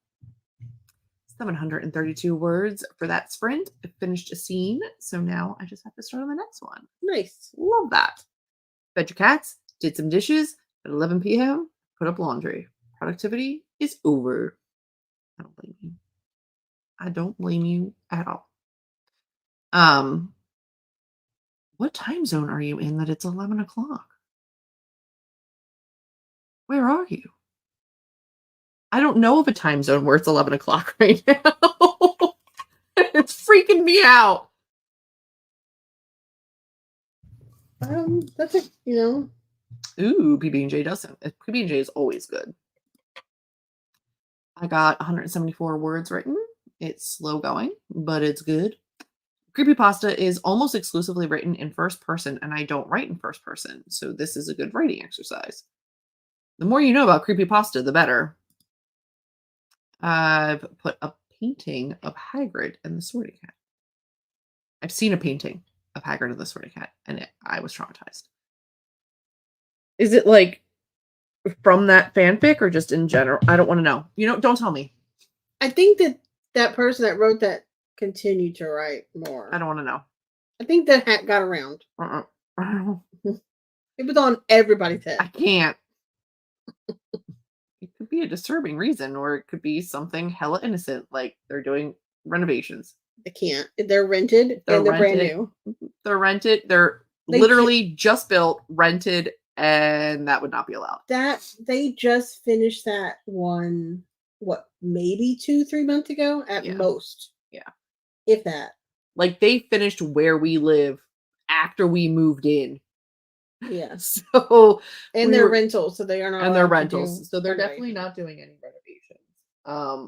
732 words for that sprint. I finished a scene, so now I just have to start on the next one. Nice. Love that. Fed your cats, did some dishes. At 11 p.m., put up laundry. Productivity is over. I don't blame you. I don't blame you at all. What time zone are you in that it's 11 o'clock? Where are you? I don't know of a time zone where it's 11 o'clock right now. It's freaking me out. That's Ooh, PB&J doesn't. PB&J is always good. I got 174 words written. It's slow going, but it's good. Creepypasta is almost exclusively written in first person, and I don't write in first person, so this is a good writing exercise. The more you know about creepypasta, the better. I've put a painting of Hagrid and the Sorting Cat. I've seen a painting of Hagrid and the Sorting Cat, and I was traumatized. Is it like from that fanfic or just in general? I don't want to know. Don't tell me. I think that person that wrote that continued to write more. I don't want to know. I think that hat got around. It was on everybody's head. I can't. It could be a disturbing reason, or it could be something hella innocent, like they're doing renovations. They can't. They're rented and they're brand new. They're rented. They literally just built, rented, and that would not be allowed. That they just finished that one, maybe 2-3 months ago at most. Yeah. If that. Like they finished where we live after we moved in. Yeah. So they're rentals, so they are not. And they're rentals, so they're definitely not doing any renovations.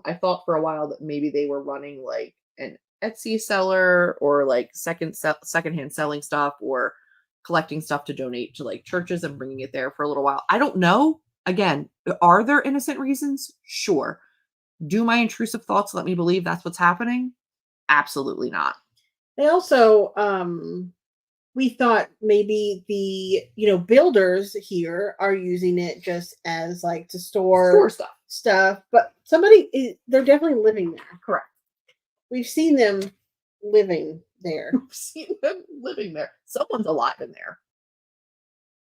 I thought for a while that maybe they were running like an Etsy seller or like secondhand selling stuff or collecting stuff to donate to like churches and bringing it there for a little while. I don't know. Again, are there innocent reasons? Sure. Do my intrusive thoughts let me believe that's what's happening? Absolutely not. They also, we thought maybe the builders here are using it just as like to store stuff, but they're definitely living there. Correct. We've seen them living there. Someone's alive in there.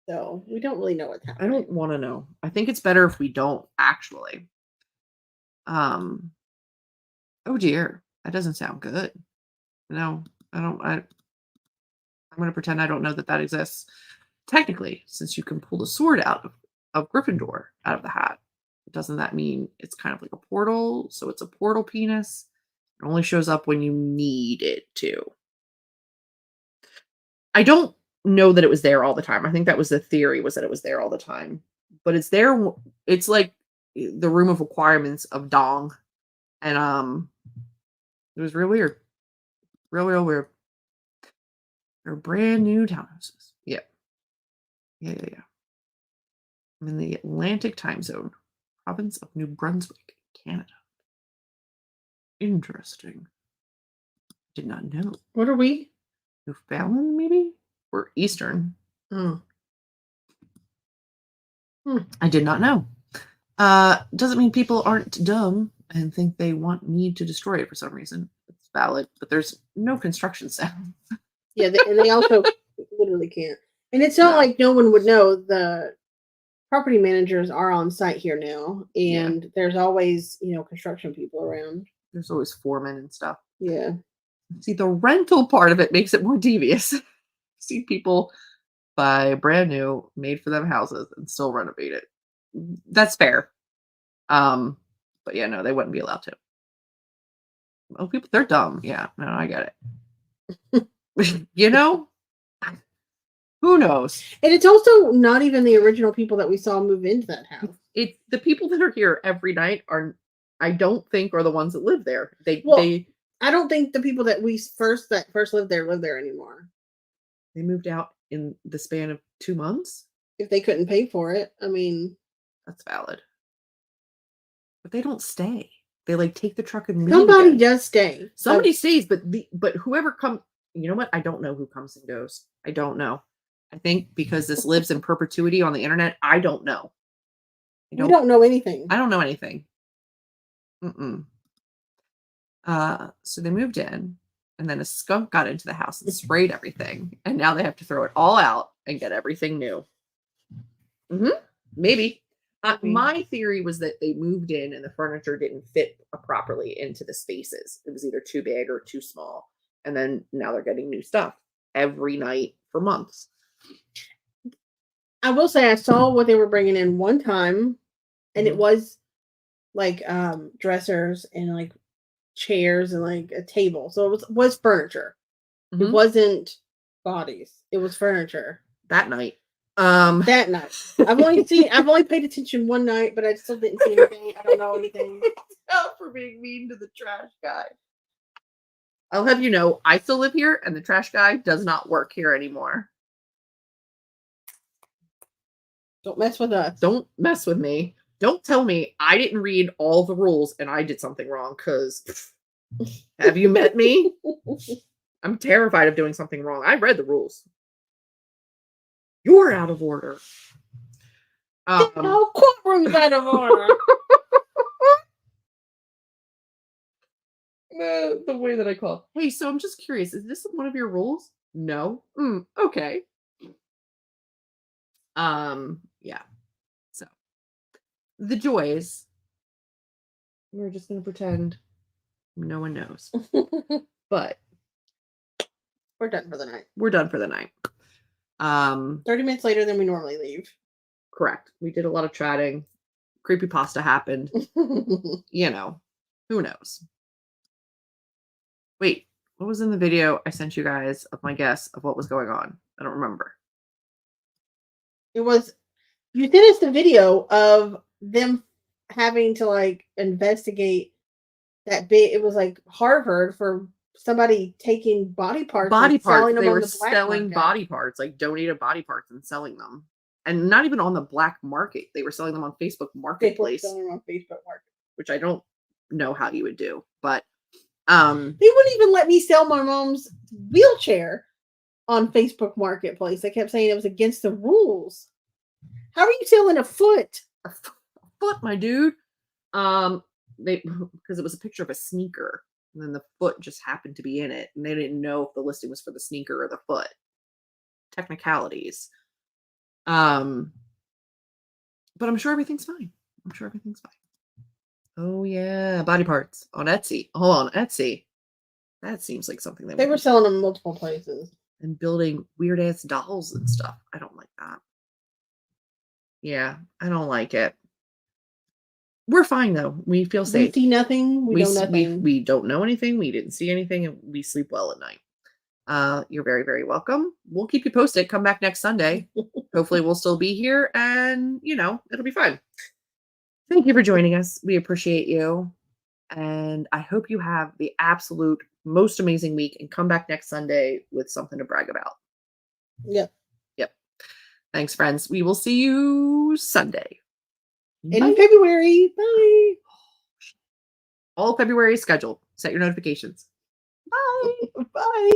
So we don't really know what's happening. I don't want to know. I think it's better if we don't actually. Oh dear, that doesn't sound good. No, I don't. I'm going to pretend I don't know that exists. Technically, since you can pull the sword out of Gryffindor out of the hat, doesn't that mean it's kind of like a portal? So it's a portal penis. It only shows up when you need it to. I don't know that it was there all the time. I think that was the theory, was that it was there all the time. But it's there. It's like the room of requirements of Dong. And it was real weird. Real weird. They're brand new townhouses. Yeah. I'm in the Atlantic time zone, province of New Brunswick, Canada. Interesting. Did not know. What are we? Newfoundland, maybe? Or Eastern. I did not know. Doesn't mean people aren't dumb and think they want me to destroy it for some reason. It's valid, but there's no construction sound. Yeah, and they also literally can't. And it's not like no one would know. The property managers are on site here now, and there's always, construction people around. There's always foremen and stuff. Yeah. See, the rental part of it makes it more devious. See people buy brand new, made for them houses and still renovate it. That's fair. But yeah, no, they wouldn't be allowed to. Oh, people, they're dumb. Yeah, no, I get it. Who knows? And it's also not even the original people that we saw move into that house. the people that are here every night are, I don't think, are the ones that live there. Well, I don't think the people that first lived there anymore. They moved out in the span of 2 months. If they couldn't pay for it, I mean, That's valid. But they don't stay. They like take the truck and leave. Somebody again. does stay. Somebody stays, but whoever comes, you know what? I don't know who comes and goes. I don't know. I think because this lives in perpetuity on the internet, I don't know. We don't know anything. I don't know anything. So they moved in, and then a skunk got into the house and sprayed everything, and now they have to throw it all out and get everything new. Maybe. My theory was that they moved in and the furniture didn't fit properly into the spaces. It was either too big or too small. And then now they're getting new stuff every night for months. I will say I saw what they were bringing in one time, and it was like dressers and like chairs and like a table. So it was furniture. It wasn't bodies. It was furniture. That night. That night. I've only paid attention one night, but I still didn't see anything. I don't know anything. Stop for being mean to the trash guy. I'll have you know, I still live here, and the trash guy does not work here anymore. Don't mess with us. Don't mess with me. Don't tell me I didn't read all the rules and I did something wrong, because have you met me? I'm terrified of doing something wrong. I read the rules. You're out of order. No, courtroom's out of order. The way that I call. Hey, so I'm just curious. Is this one of your rules? No. Okay. Yeah. So the joys. We're just gonna pretend no one knows. But we're done for the night. We're done for the night. 30 minutes later than we normally leave. Correct. We did a lot of chatting. Creepypasta happened. You know, who knows? Wait, what was in the video I sent you guys of my guess of what was going on? I don't remember. It was, you sent us the video of them having to like investigate that bit. It was like Harvard for somebody taking body parts. Selling them. They were selling body parts, like donated body parts and selling them. And not even on the black market. They were selling them on Facebook Marketplace. Selling them on Facebook Market. Which I don't know how you would do. But they wouldn't even let me sell my mom's wheelchair on Facebook Marketplace. They kept saying it was against the rules. How are you selling a foot? A foot, my dude. Because it was a picture of a sneaker. And then the foot just happened to be in it. And they didn't know if the listing was for the sneaker or the foot. Technicalities. But I'm sure everything's fine. Oh, yeah. Body parts on Etsy. Hold on. Etsy. That seems like something they were selling them in multiple places. And building weird-ass dolls and stuff. I don't like that. Yeah, I don't like it. We're fine, though. We feel safe. We see nothing. We know nothing. We don't know anything. We didn't see anything. And we sleep well at night. You're very, very welcome. We'll keep you posted. Come back next Sunday. Hopefully we'll still be here. And, it'll be fun. Thank you for joining us. We appreciate you. And I hope you have the absolute most amazing week. And come back next Sunday with something to brag about. Yep. Thanks, friends. We will see you Sunday. In February. Bye. All February schedule. Set your notifications. Bye. Bye.